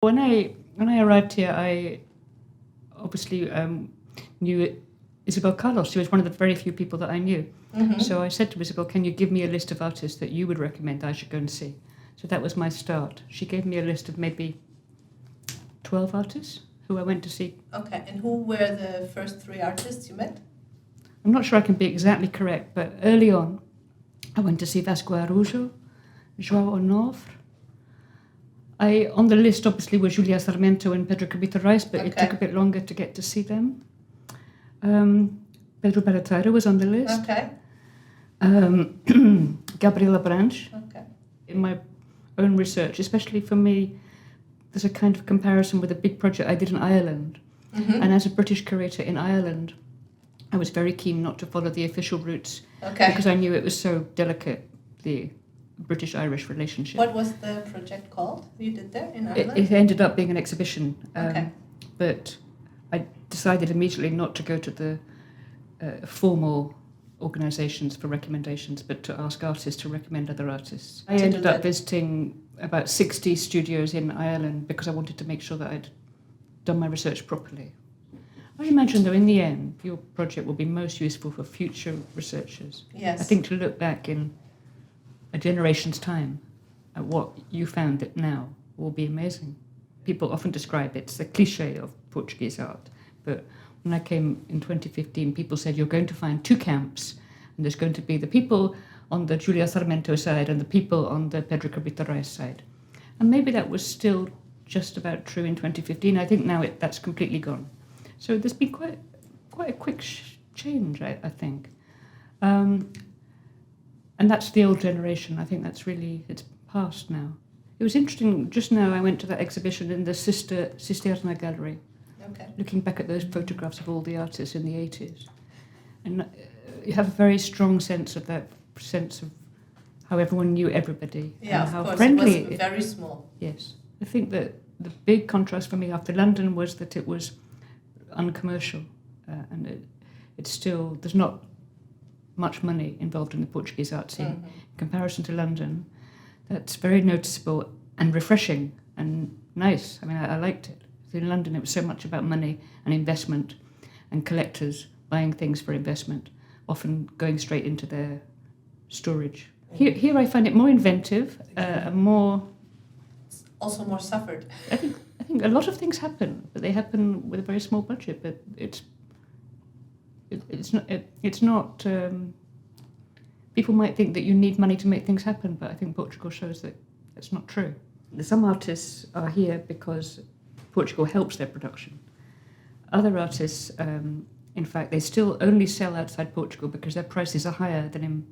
When I arrived here, I obviously knew Isabel Carlos. She was one of the very few people that I knew. Mm-hmm. So I said to Isabel, can you give me a list of artists that you would recommend I should go and see? So that was my start. She gave me a list of maybe 12 artists who I went to see. Okay, and who were the first 3 artists you met? I'm not sure I can be exactly correct, but early on, I went to see Vasco Araújo, João Onofre. On the list, obviously, were Julia Sarmento and Pedro Cabita-Reis, but it took a bit longer to get to see them. Pedro Barreteiro was on the list. Okay. Gabriela Branch. Okay. In my own research, especially for me, there's a kind of comparison with a big project I did in Ireland. Mm-hmm. And as a British curator in Ireland, I was very keen not to follow the official routes because I knew it was so delicate, the British-Irish relationship. What was the project called you did there in Ireland? It ended up being an exhibition, Okay. but I decided immediately not to go to the formal organisations for recommendations, but to ask artists to recommend other artists. I ended up visiting about 60 studios in Ireland because I wanted to make sure that I'd done my research properly. I imagine, though, in the end, your project will be most useful for future researchers. Yes. I think to look back in a generation's time at what you found it now will be amazing. People often describe it's the cliche of Portuguese art, but when I came in 2015, people said you're going to find 2 camps, and there's going to be the people on the Julia Sarmento side and the people on the Pedro Cabita-Reis side. And maybe that was still just about true in 2015. I think now that's completely gone. So there's been quite a quick change, I think. And that's the old generation. I think it's past now. It was interesting, just now I went to that exhibition in the Cisterna Gallery, looking back at those photographs of all the artists in the 80s. And you have a very strong sense of how everyone knew everybody. Yeah, and how of course, friendly it was very small. Yes. I think that the big contrast for me after London was that it was uncommercial, and there's not much money involved in the Portuguese art scene. Mm-hmm. In comparison to London, that's very noticeable and refreshing and nice. I mean, I liked it. In London, it was so much about money and investment and collectors buying things for investment, often going straight into their storage. Here I find it more inventive, more... Also more suffered. I think a lot of things happen, but they happen with a very small budget. But it's not. People might think that you need money to make things happen, but I think Portugal shows that that's not true. Some artists are here because Portugal helps their production. Other artists, in fact, they still only sell outside Portugal because their prices are higher than in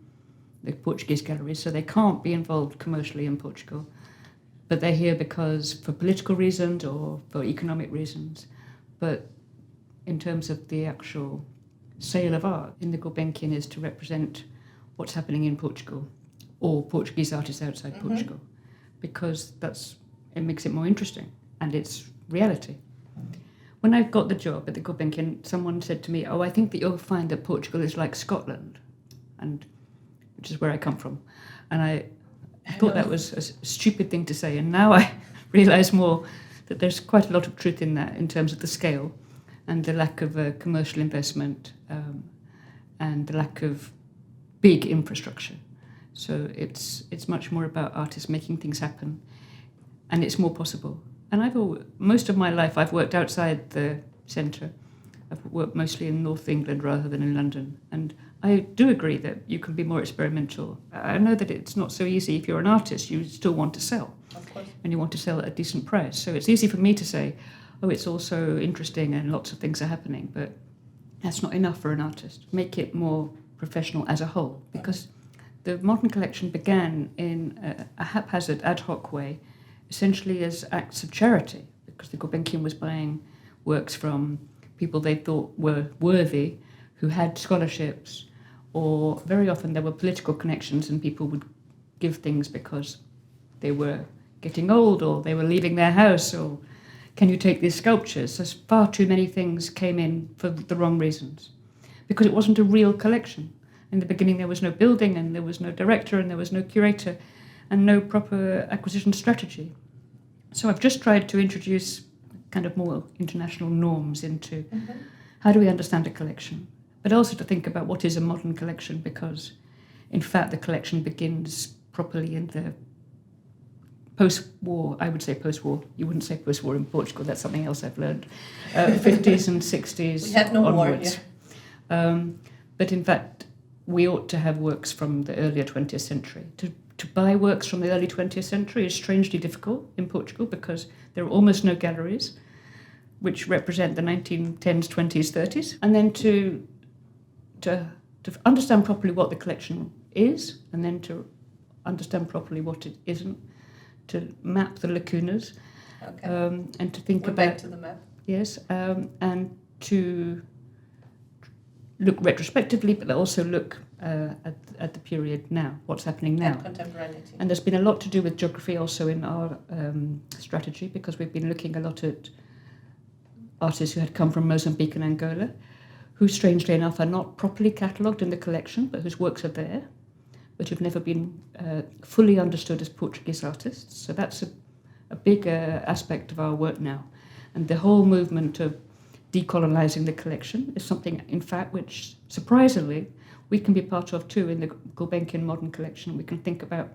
the Portuguese galleries, so they can't be involved commercially in Portugal. But they're here because for political reasons or for economic reasons. But in terms of the actual sale of art, in the Gulbenkian is to represent what's happening in Portugal or Portuguese artists outside Mm-hmm. Portugal, because it makes it more interesting and it's reality. When I got the job at the Gulbenkian, someone said to me, I think that you'll find that Portugal is like Scotland, which is where I come from. And I thought that was a stupid thing to say, and now I realise more that there's quite a lot of truth in that in terms of the scale and the lack of commercial investment and the lack of big infrastructure. So it's much more about artists making things happen, and it's more possible. And most of my life I've worked outside the centre. I've worked mostly in North England rather than in London, and I do agree that you can be more experimental. I know that it's not so easy. If you're an artist, you still want to sell. Of course. And you want to sell at a decent price. So it's easy for me to say, it's also interesting and lots of things are happening, but that's not enough for an artist. Make it more professional as a whole, because the modern collection began in a haphazard, ad hoc way, essentially as acts of charity, because the Gulbenkian was buying works from people they thought were worthy, who had scholarships, or very often there were political connections and people would give things because they were getting old or they were leaving their house, or can you take these sculptures? So far too many things came in for the wrong reasons, because it wasn't a real collection. In the beginning there was no building and there was no director and there was no curator and no proper acquisition strategy. So I've just tried to introduce kind of more international norms into how do we understand a collection, but also to think about what is a modern collection, because in fact the collection begins properly in the post-war, I would say post-war, you wouldn't say post-war in Portugal, that's something else I've learned, 50s and 60s We had no onwards. war, yeah. But in fact, we ought to have works from the earlier 20th century. To buy works from the early 20th century is strangely difficult in Portugal because there are almost no galleries, which represent the 1910s, 20s, 30s. And then to understand properly what the collection is, and then to understand properly what it isn't, to map the lacunas, and to think We're about... back to the map. Yes, and to look retrospectively, but also look at the period now, what's happening now. And contemporaneity. And there's been a lot to do with geography also in our strategy, because we've been looking a lot at artists who had come from Mozambique and Angola, who strangely enough are not properly catalogued in the collection, but whose works are there, but who've never been fully understood as Portuguese artists. So that's a big aspect of our work now. And the whole movement of decolonising the collection is something, in fact, which surprisingly we can be part of too in the Gulbenkian Modern Collection. We can think about,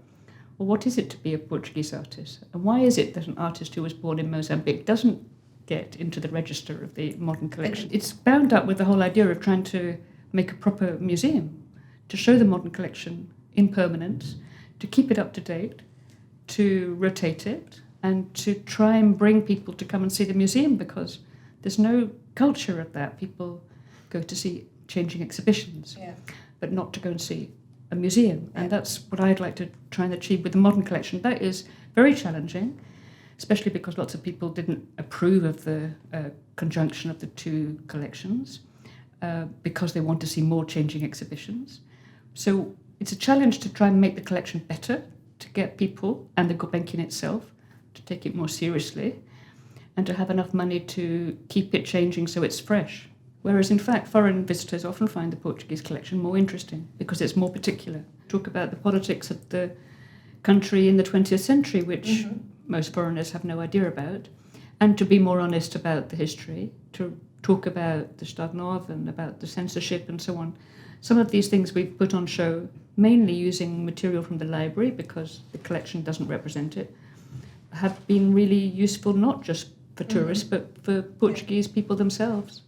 well, what is it to be a Portuguese artist? And why is it that an artist who was born in Mozambique doesn't get into the register of the Modern Collection? It's bound up with the whole idea of trying to make a proper museum, to show the Modern Collection in permanence, to keep it up to date, to rotate it, and to try and bring people to come and see the museum, because there's no culture of that. People go to see changing exhibitions, but not to go and see a museum. And that's what I'd like to try and achieve with the Modern Collection. That is very challenging, especially because lots of people didn't approve of the conjunction of the two collections, because they want to see more changing exhibitions. So it's a challenge to try and make the collection better, to get people and the Gulbenkian itself to take it more seriously, and to have enough money to keep it changing so it's fresh. Whereas in fact foreign visitors often find the Portuguese collection more interesting because it's more particular. Talk about the politics of the country in the 20th century, which most foreigners have no idea about, and to be more honest about the history, to talk about the Stagnov and about the censorship and so on. Some of these things we've put on show, mainly using material from the library because the collection doesn't represent it, have been really useful not just for tourists but for Portuguese people themselves.